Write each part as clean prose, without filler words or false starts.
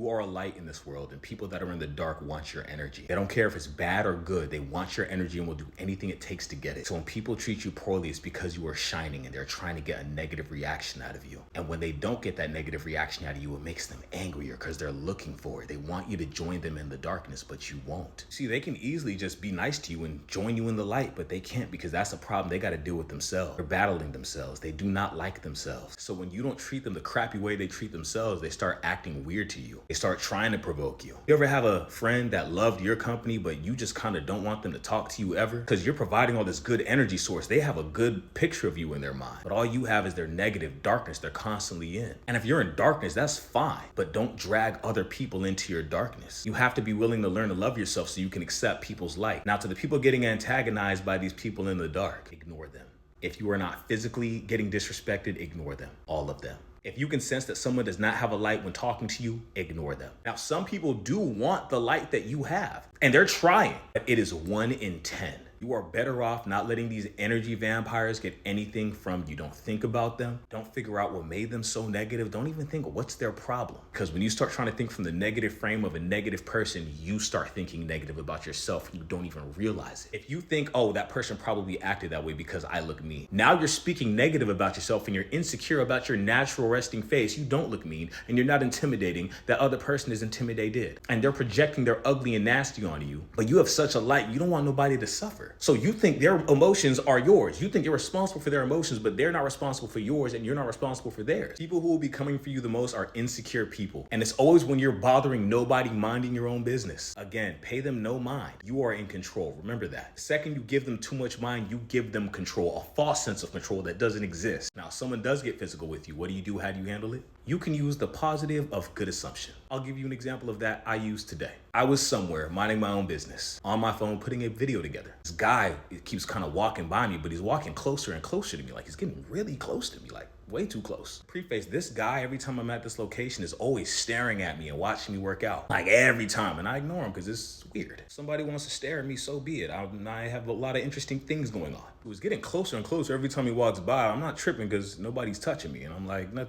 You are a light in this world, and people that are in the dark want your energy. They don't care if it's bad or good. They want your energy and will do anything it takes to get it. So when people treat you poorly, it's because you are shining and they're trying to get a negative reaction out of you. And when they don't get that negative reaction out of you, it makes them angrier because they're looking for it. They want you to join them in the darkness, but you won't. See, they can easily just be nice to you and join you in the light, but they can't because that's a problem they got to deal with themselves. They're battling themselves. They do not like themselves. So when you don't treat them the crappy way they treat themselves, they start acting weird to you. They start trying to provoke you. You ever have a friend that loved your company, but you just kind of don't want them to talk to you ever? Because you're providing all this good energy source. They have a good picture of you in their mind, but all you have is their negative darkness they're constantly in. And if you're in darkness, that's fine, but don't drag other people into your darkness. You have to be willing to learn to love yourself so you can accept people's light. Now, to the people getting antagonized by these people in the dark, ignore them. If you are not physically getting disrespected, ignore them, all of them. If you can sense that someone does not have a light when talking to you, ignore them. Now, some people do want the light that you have, and they're trying, but it is 1 in 10. You are better off not letting these energy vampires get anything from you. Don't think about them. Don't figure out what made them so negative. Don't even think, what's their problem? Because when you start trying to think from the negative frame of a negative person, you start thinking negative about yourself and you don't even realize it. If you think, oh, that person probably acted that way because I look mean. Now you're speaking negative about yourself and you're insecure about your natural resting face. You don't look mean and you're not intimidating. That other person is intimidated. And they're projecting their ugly and nasty onto you. But you have such a light, you don't want nobody to suffer. So you think their emotions are yours. You think you're responsible for their emotions, but they're not responsible for yours and you're not responsible for theirs. People who will be coming for you the most are insecure people. And it's always when you're bothering nobody, minding your own business. Again, pay them no mind. You are in control. Remember that. The second you give them too much mind, you give them control, a false sense of control that doesn't exist. Now, if someone does get physical with you, what do? How do you handle it? You can use the positive of good assumption. I'll give you an example of that I used today. I was somewhere minding my own business on my phone, putting a video together. This guy keeps kind of walking by me, but he's walking closer and closer to me. Like he's getting really close to me, like way too close. Preface, this guy, every time I'm at this location is always staring at me and watching me work out. Like every time. And I ignore him because it's weird. If somebody wants to stare at me, so be it. I have a lot of interesting things going on. It was getting closer and closer every time he walks by. I'm not tripping because nobody's touching me. And I'm like, no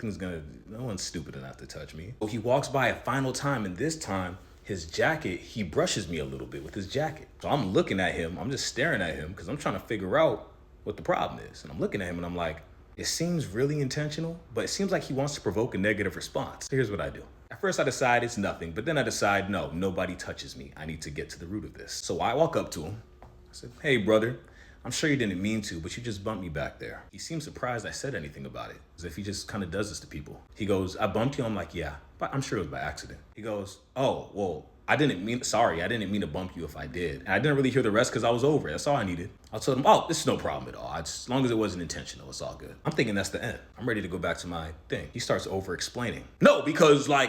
one's stupid enough to touch me. So he walks by a final time, and this time, his jacket, he brushes me a little bit with his jacket. So I'm looking at him, I'm just staring at him because I'm trying to figure out what the problem is. And I'm looking at him and I'm like, it seems really intentional, but it seems like he wants to provoke a negative response. So here's what I do. At first I decide it's nothing, but then I decide, no, nobody touches me. I need to get to the root of this. So I walk up to him. I said, hey brother, I'm sure you didn't mean to, but you just bumped me back there. He seemed surprised I said anything about it, as if he just kind of does this to people. He goes, I bumped you? I'm like, yeah, but I'm sure it was by accident. He goes, oh, well, I didn't mean to bump you if I did. And I didn't really hear the rest because I was over it. That's all I needed. I told him, oh, this is no problem at all. As long as it wasn't intentional, it's all good. I'm thinking that's the end. I'm ready to go back to my thing. He starts over explaining. No, because I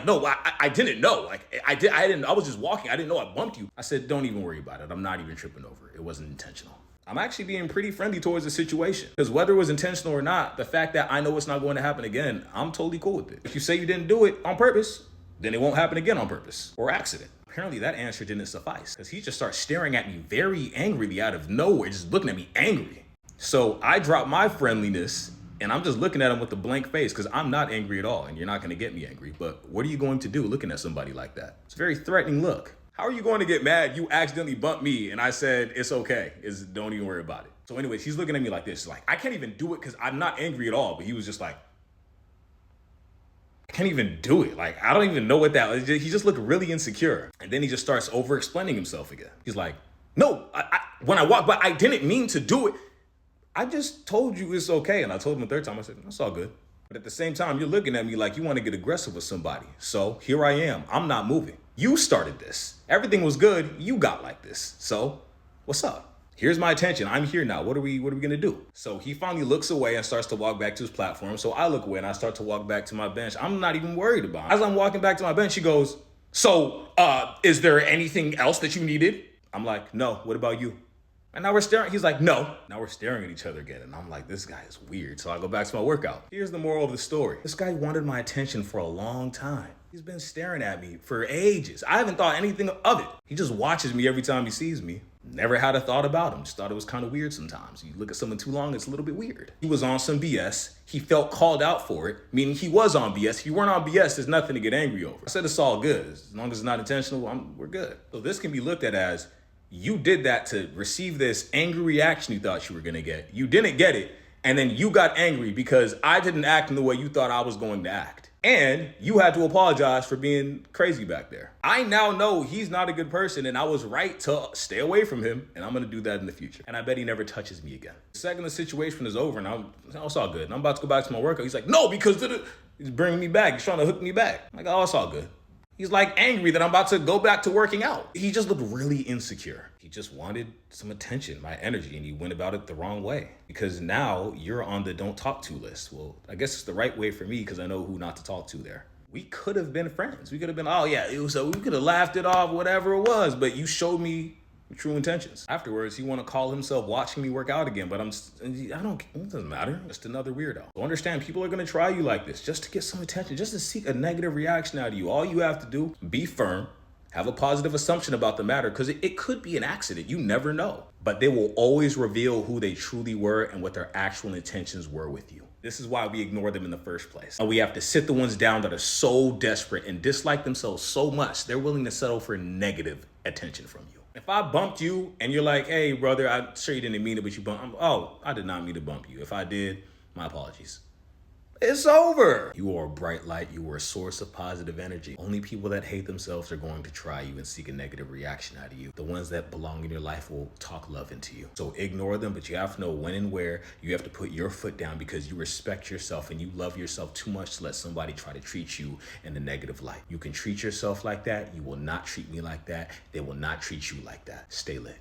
didn't know. I was just walking. I didn't know I bumped you. I said, don't even worry about it. I'm not even tripping over it. It wasn't intentional. I'm actually being pretty friendly towards the situation. Because whether it was intentional or not, the fact that I know it's not going to happen again, I'm totally cool with it. If you say you didn't do it on purpose, then it won't happen again on purpose or accident. Apparently that answer didn't suffice because he just starts staring at me very angrily out of nowhere, just looking at me angry. So I drop my friendliness and I'm just looking at him with a blank face because I'm not angry at all and you're not going to get me angry. But what are you going to do looking at somebody like that? It's a very threatening look. How are you going to get mad? You accidentally bumped me and I said, it's okay. Don't even worry about it. So anyways, he's looking at me like this. Like, I can't even do it because I'm not angry at all. But he was just like, I can't even do it. Like, I don't even know what that was. He just looked really insecure. And then he just starts over explaining himself again. He's like, no, when I walked by, I didn't mean to do it. I just told you it's okay. And I told him the third time, I said, that's all good. But at the same time, you're looking at me like you want to get aggressive with somebody. So here I am. I'm not moving. You started this. Everything was good. You got like this. So what's up? Here's my attention. I'm here now. What are we going to do? So he finally looks away and starts to walk back to his platform. So I look away and I start to walk back to my bench. I'm not even worried about it. As I'm walking back to my bench, he goes, so is there anything else that you needed? I'm like, no. What about you? And now we're staring. He's like, no. Now we're staring at each other again. And I'm like, this guy is weird. So I go back to my workout. Here's the moral of the story. This guy wanted my attention for a long time. He's been staring at me for ages. I haven't thought anything of it. He just watches me every time he sees me. Never had a thought about him. Just thought it was kind of weird sometimes. You look at someone too long, it's a little bit weird. He was on some BS. He felt called out for it, meaning he was on BS. If you weren't on BS, there's nothing to get angry over. I said it's all good. As long as it's not intentional, we're good. So this can be looked at as you did that to receive this angry reaction you thought you were going to get. You didn't get it, and then you got angry because I didn't act in the way you thought I was going to act. And you had to apologize for being crazy back there. I now know he's not a good person, and I was right to stay away from him, and I'm gonna do that in the future. And I bet he never touches me again. The second the situation is over, and it's all good, and I'm about to go back to my workout, he's like, no, because he's bringing me back. He's trying to hook me back. I'm like, oh, it's all good. He's like angry that I'm about to go back to working out. He just looked really insecure. He just wanted some attention, my energy, and he went about it the wrong way. Because now you're on the don't talk to list. Well, I guess it's the right way for me because I know who not to talk to there. We could have been friends. We could have been, oh yeah, we could have laughed it off, whatever it was, but you showed me true intentions. Afterwards, he want to call himself watching me work out again, but it doesn't matter. Just another weirdo. So understand, people are going to try you like this just to get some attention, just to seek a negative reaction out of you. All you have to do, be firm, have a positive assumption about the matter, because it could be an accident. You never know. But they will always reveal who they truly were and what their actual intentions were with you. This is why we ignore them in the first place. And we have to sit the ones down that are so desperate and dislike themselves so much, they're willing to settle for negative attention from you. If I bumped you and you're like, hey, brother, I'm sure you didn't mean it, but you bumped, I did not mean to bump you. If I did, my apologies. It's over. You are a bright light. You are a source of positive energy. Only people that hate themselves are going to try you and seek a negative reaction out of you. The ones that belong in your life will talk love into you. So ignore them, but you have to know when and where you have to put your foot down because you respect yourself and you love yourself too much to let somebody try to treat you in a negative light. You can treat yourself like that. You will not treat me like that. They will not treat you like that. Stay lit.